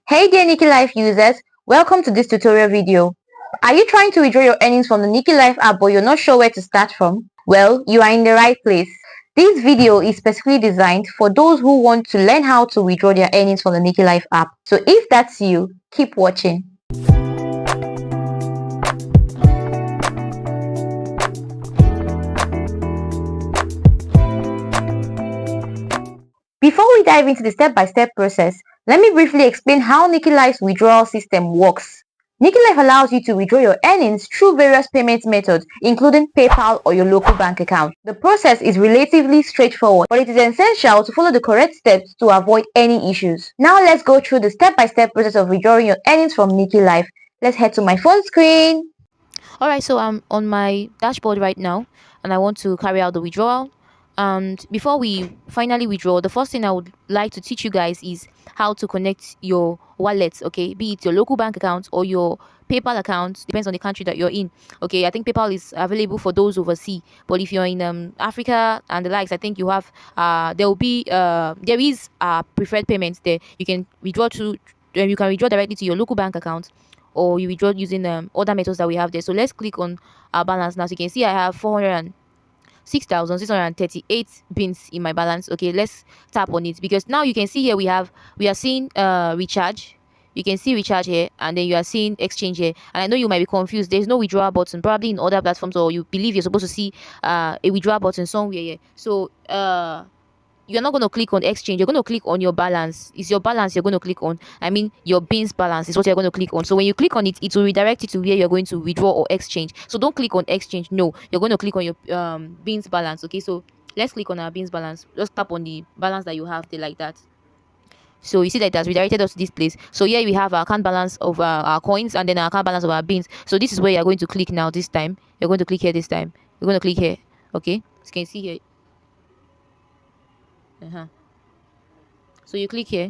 Hey dear Nikkilive users, welcome to this tutorial video. Are you trying to withdraw your earnings from the Nikkilive app but you're not sure where to start from? Well, you are in the right place. This video is specifically designed for those who want to learn how to withdraw their earnings from the Nikkilive app. So if that's you, keep watching. Before we dive into the step-by-step process, let me briefly explain how Nikkilive's withdrawal system works. Nikkilive allows you to withdraw your earnings through various payment methods, including PayPal or your local bank account. The process is relatively straightforward, but it is essential to follow the correct steps to avoid any issues. Now let's go through the step-by-step process of withdrawing your earnings from Nikkilive. Let's head to my phone screen. Alright, so I'm on my dashboard right now and I want to carry out the withdrawal. And before we finally withdraw, the first thing I would like to teach you guys is how to connect your wallets, okay? Be it your local bank account or your PayPal account, depends on the country that you're in. Okay, I think PayPal is available for those overseas, but if you're in Africa and the likes, I think you have there is preferred payments there. You can withdraw directly to your local bank account, or you withdraw using other methods that we have there. So let's click on our balance now. So you can see I have 406,638 bins in my balance. Okay, let's tap on it, because now you can see here we are seeing recharge. You can see recharge here, and then you are seeing exchange here. And I know you might be confused. There's no withdrawal button, probably in other platforms, or you believe you're supposed to see a withdrawal button somewhere here. So you're not going to click on exchange. You're going to click on your balance. It's your balance you're going to click on. I mean, your bins balance is what you're going to click on. So when you click on it, it will redirect you to where you're going to withdraw or exchange. So don't click on exchange. No, you're going to click on your bins balance. Okay, so let's click on our bins balance. Just tap on the balance that you have there, like that. So you see that it has redirected us to this place. So here we have our account balance of our coins, and then our account balance of our bins. So this is where you're going to click now. This time you're going to click here. This time you're going to click here. Okay, so you can see here. So you click here,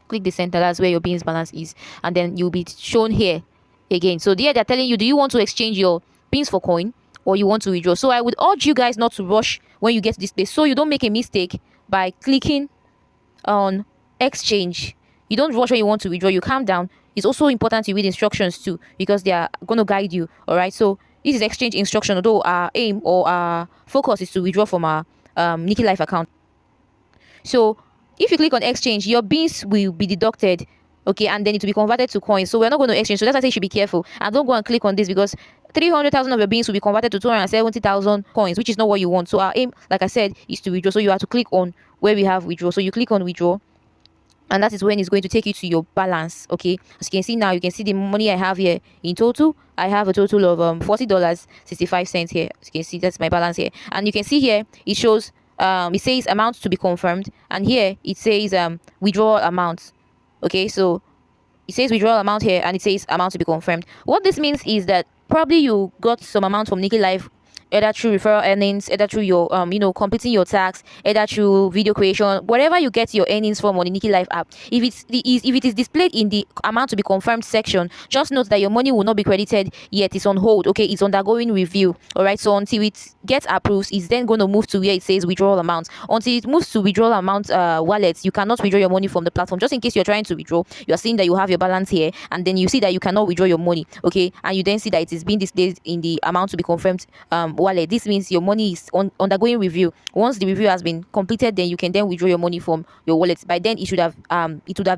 click the center. That's where your bins balance is, and then you'll be shown here again. So there they're telling you, do you want to exchange your bins for coin, or you want to withdraw? So I would urge you guys not to rush when you get to this place, so you don't make a mistake by clicking on exchange. You don't rush when you want to withdraw. You calm down. It's also important to read instructions too, because they are going to guide you. All right, so this is exchange instruction, although our aim or our focus is to withdraw from our Nikkilive account. So if you click on exchange, your bins will be deducted, okay, and then it will be converted to coins. So we're not going to exchange. So that's why I say you should be careful and don't go and click on this, because 300,000 of your bins will be converted to 270,000 coins, which is not what you want. So our aim, like I said, is to withdraw. So you have to click on where we have withdraw. So you click on withdraw, and that is when it's going to take you to your balance. Okay, as you can see now, you can see the money I have here. In total, I have a total of $40.65 here. As you can see, that's my balance here, and you can see here it shows it says amount to be confirmed, and here it says withdrawal amount. Okay, so it says withdrawal amount here, and it says amount to be confirmed. What this means is that probably you got some amount from Nikkilive, either through referral earnings, either through your completing your tax, either through video creation, whatever you get your earnings from on the Nikkilive app. If it is displayed in the amount to be confirmed section, just note that your money will not be credited yet. It's on hold. Okay, it's undergoing review. All right, so until it gets approved, it's then going to move to where it says withdrawal amount. Until it moves to withdrawal amount wallets, you cannot withdraw your money from the platform. Just in case you're trying to withdraw, you are seeing that you have your balance here, and then you see that you cannot withdraw your money. Okay, and you then see that it is being displayed in the amount to be confirmed wallet. This means your money is undergoing review. Once the review has been completed, then you can then withdraw your money from your wallet. By then it would have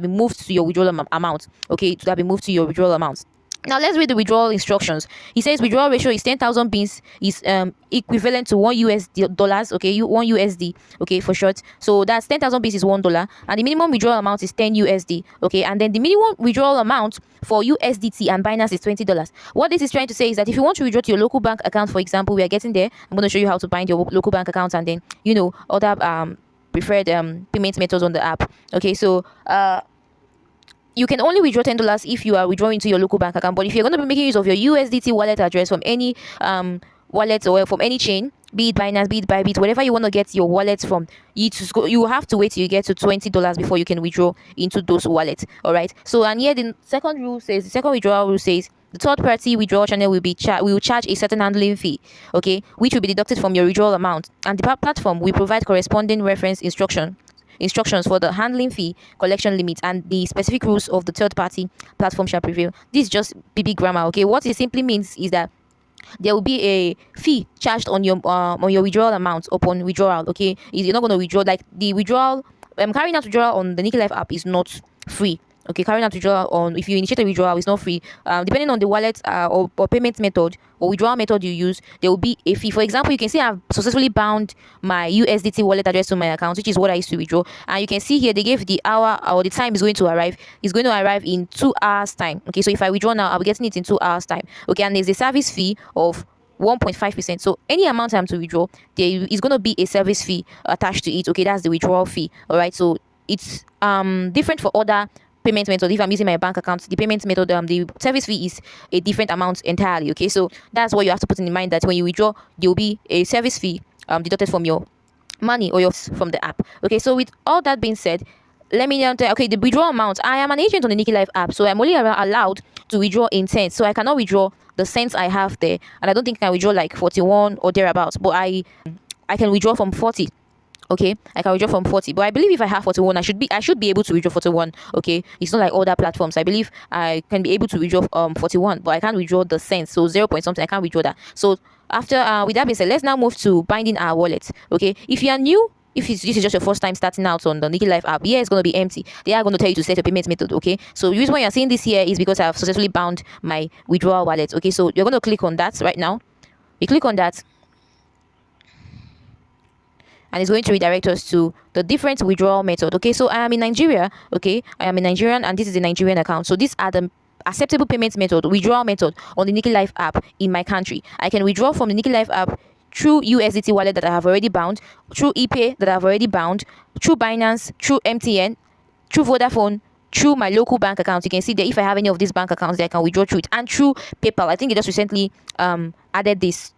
been moved to your withdrawal amount. Okay, it would have been moved to your withdrawal amount. Now let's read the withdrawal instructions. He says withdrawal ratio is 10,000 bins is equivalent to $1 okay, 1 USD, okay, for short. So that's 10,000 bins is $1, and the minimum withdrawal amount is 10 USD, okay, and then the minimum withdrawal amount for USDT and Binance is $20. What this is trying to say is that if you want to withdraw to your local bank account, for example, we are getting there. I'm going to show you how to bind your local bank account, and then other preferred payment methods on the app. Okay, so you can only withdraw $10 if you are withdrawing to your local bank account. But if you're going to be making use of your USDT wallet address from any wallet or from any chain, be it Binance, be it Bybit, whatever you want to get your wallets from, you have to wait till you get to $20 before you can withdraw into those wallets. All right. So, and here the second withdrawal rule says the third party withdrawal channel will charge a certain handling fee, okay, which will be deducted from your withdrawal amount, and the platform will provide corresponding reference instruction instructions for the handling fee, collection limit, and the specific rules of the third party platform shall prevail. This is just BB grammar. Okay, what it simply means is that there will be a fee charged on your withdrawal amount upon withdrawal. Okay, you're not going to withdraw, like the withdrawal. Carrying out withdrawal on the Nikkilive app is not free. Okay, carrying out withdrawal on, if you initiate a withdrawal, it's not free. Depending on the wallet or payment method or withdrawal method you use, there will be a fee. For example, you can see I've successfully bound my USDT wallet address to my account, which is what I used to withdraw. And you can see here they gave the hour or the time is going to arrive. It's going to arrive in 2 hours time. Okay, so if I withdraw now, I'll be getting it in 2 hours time. Okay, and there's a service fee of 1.5%. So any amount I'm to withdraw, there is going to be a service fee attached to it. Okay, that's the withdrawal fee. All right, so it's different for other payment method. If I'm using my bank account, the payment method, the service fee is a different amount entirely. Okay, so that's what you have to put in mind, that when you withdraw, there will be a service fee deducted from your money or from the app. Okay, so with all that being said, let me now tell you, okay, the withdrawal amount. I am an agent on the Nikkilive app, so I'm only allowed to withdraw in cents. So I cannot withdraw the cents I have there, and I don't think I can withdraw like 41 or thereabouts, but I can withdraw from 40. Okay, I can withdraw from 40, but I believe if I have 41, I should be able to withdraw 41. Okay, it's not like other platforms. I believe I can be able to withdraw 41, but I can't withdraw the cents. So 0 point something, I can't withdraw that. So after with that being said, let's now move to binding our wallet. Okay, if you are new, if this is just your first time starting out on the Nikkilive app, yeah, it's going to be empty. They are going to tell you to set your payment method. Okay, so the reason why you're seeing this here is because I've successfully bound my withdrawal wallet. Okay, so you're going to click on that right now. You click on that, and it's going to redirect us to the different withdrawal method. Okay, so I am in Nigeria. Okay, I am a Nigerian, and this is a Nigerian account. So these are the acceptable payment method, withdrawal method on the Nikkilive app in my country. I can withdraw from the Nikkilive app through USDT wallet that I have already bound, through ePay that I have already bound, through Binance, through MTN, through Vodafone, through my local bank account. You can see that if I have any of these bank accounts, I can withdraw through it, and through PayPal. I think they just recently added this.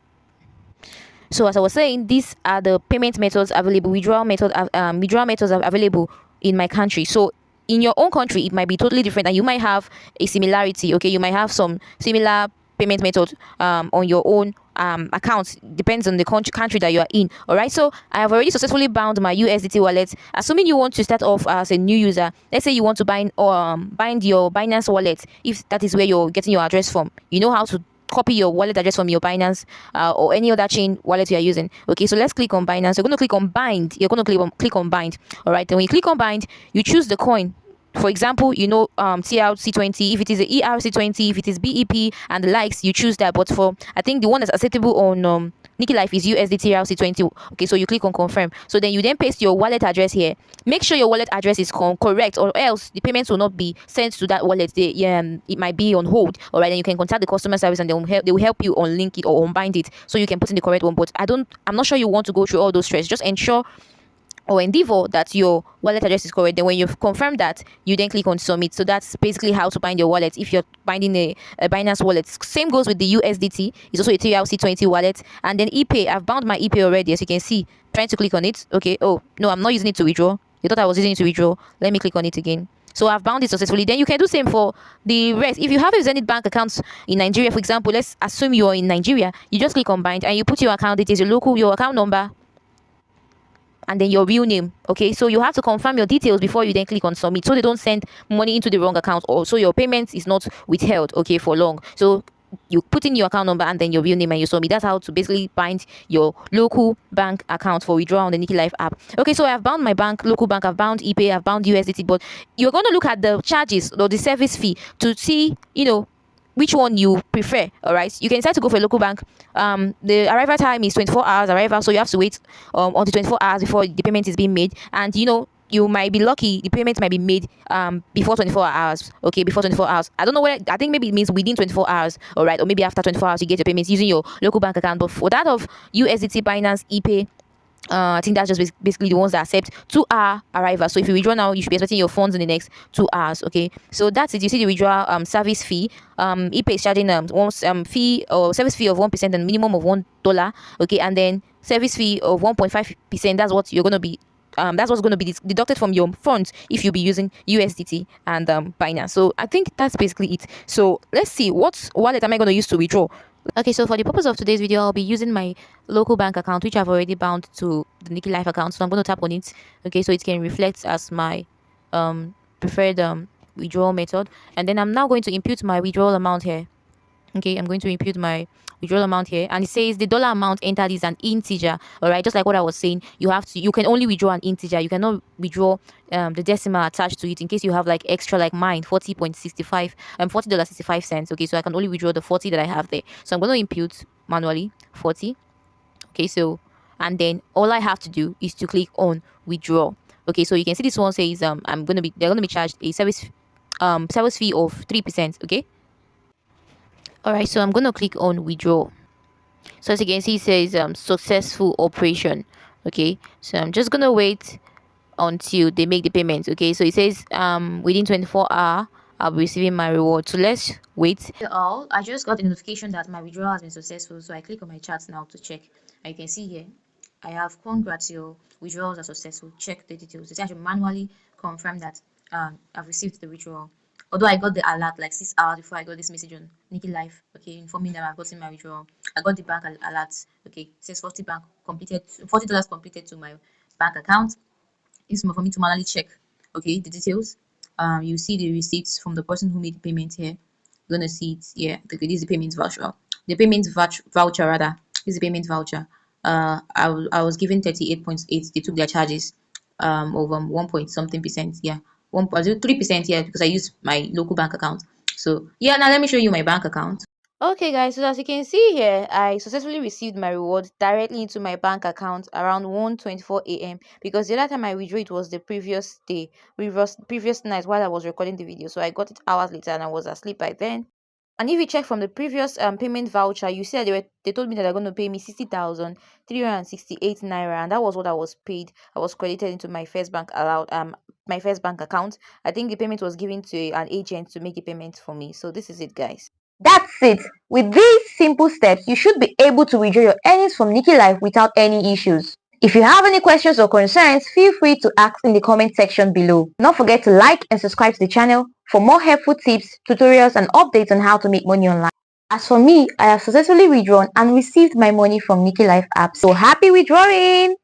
So as I was saying, these are the payment methods available, withdrawal methods are available in my country. So in your own country, it might be totally different, and you might have a similarity. Okay, you might have some similar payment method on your own account. Depends on the country that you are in. All right, so I have already successfully bound my USDT wallet. Assuming you want to start off as a new user, let's say you want to bind your Binance wallet, if that is where you're getting your address from. You know how to copy your wallet address from your Binance or any other chain wallet you are using. Okay, so let's click on Binance. You're going to click on bind. You're going to click on bind. All right, then when you click on bind, you choose the coin. For example, TRC20, if it is the ERC20, if it is BEP and the likes, you choose that. But for, I think the one that's acceptable on Nikkilive is USDT ERC20. Okay, so you click on confirm. So then you then paste your wallet address here. Make sure your wallet address is correct, or else the payments will not be sent to that wallet. It might be on hold. All right, then you can contact the customer service, and they will help you unlink it or unbind it, so you can put in the correct one. But I'm not sure you want to go through all those stress. Just ensure or endeavor that your wallet address is correct. Then when you've confirmed that, you then click on submit. So that's basically how to bind your wallet if you're binding a Binance wallet. Same goes with the USDT. It's also a TRC20 wallet. And then ePay, I've bound my ePay already, as you can see. Trying to click on it. Okay, oh no, I'm not using it to withdraw. You thought I was using it to withdraw. Let me click on it again. So I've bound it successfully. Then you can do same for the rest. If you have a Zenith bank account in Nigeria, for example, let's assume you're in Nigeria, you just click on bind and you put your account details, your account number, and then your real name. Okay, so you have to confirm your details before you then click on submit, so they don't send money into the wrong account, or so your payment is not withheld, okay, for long. So you put in your account number and then your real name and you submit. That's how to basically bind your local bank account for withdrawal on the Nikkilive app. Okay, so I've bound my local bank, I've bound ePay, I've bound USDT, but you're going to look at the charges or the service fee to see, which one you prefer. All right, you can decide to go for a local bank. The arrival time is 24 hours arrival, so you have to wait until 24 hours before the payment is being made. And you might be lucky, the payment might be made before 24 hours. Okay, before 24 hours. I don't know whether, I think maybe it means within 24 hours. All right, or maybe after 24 hours you get your payments using your local bank account. But for that of USDT, Binance, ePay, I think that's just basically the ones that accept 2-hour arrival. So if you withdraw now, you should be expecting your funds in the next 2 hours. Okay, so that's it. You see the withdrawal service fee. ePay is charging fee or service fee of 1% and minimum of $1. Okay, and then service fee of 1.5%. That's what you're going to be. That's what's going to be deducted from your funds if you be using USDT and Binance. So I think that's basically it. So let's see, what wallet am I going to use to withdraw? Okay, so for the purpose of today's video, I'll be using my local bank account, which I've already bound to the Nikkilive account. So I'm going to tap on it, okay, so it can reflect as my preferred withdrawal method. And then I'm now going to impute my withdrawal amount here. Okay, I'm going to impute my withdrawal amount here, and it says the dollar amount entered is an integer. All right, just like what I was saying, you can only withdraw an integer. You cannot withdraw the decimal attached to it in case you have like extra, like mine, $40.65. Okay, so I can only withdraw the 40 that I have there. So I'm going to impute manually 40. Okay, so and then all I have to do is to click on withdraw. Okay, so you can see this one says they're gonna be charged a service fee of 3%. Okay. All right, so I'm going to click on withdraw. So as you can see, it says successful operation. Okay, so I'm just going to wait until they make the payment. Okay, so it says within 24 hours I'll be receiving my reward. So let's wait. All, I just got a notification that my withdrawal has been successful, so I click on my chart now to check. And you can see here I have congrats, your withdrawals are successful. Check the details. It actually manually confirm that I've received the withdrawal. Although I got the alert like 6 hours before I got this message on Nikkilive, okay, informing that I've gotten my withdrawal. I got the bank alert, okay, it says $40 completed to my bank account. It's for me to manually check, okay, the details. You see the receipts from the person who made the payment here. You're gonna see it here. Okay, this is the payment voucher. The payment voucher rather. This is the payment voucher. I was given 38.8. They took their charges over 1 point something percent. Yeah, 1.3%. Yeah, because I used my local bank account. So yeah, now let me show you my bank account. Okay, guys, so as you can see here, I successfully received my reward directly into my bank account around 1:24 a.m. because the other time I withdrew it was the previous day, previous night while I was recording the video. So I got it hours later and I was asleep by then. And if you check from the previous payment voucher, you see that they told me that they're going to pay me 60,368 naira, and that was what I was paid. I was credited into my first bank account. I think the payment was given to an agent to make a payment for me. So this is it, guys. That's it. With these simple steps, you should be able to withdraw your earnings from Nikkilive without any issues. If you have any questions or concerns, feel free to ask in the comment section below. Don't forget to like and subscribe to the channel for more helpful tips, tutorials, and updates on how to make money online. As for me, I have successfully withdrawn and received my money from Nikkilive app. So happy withdrawing!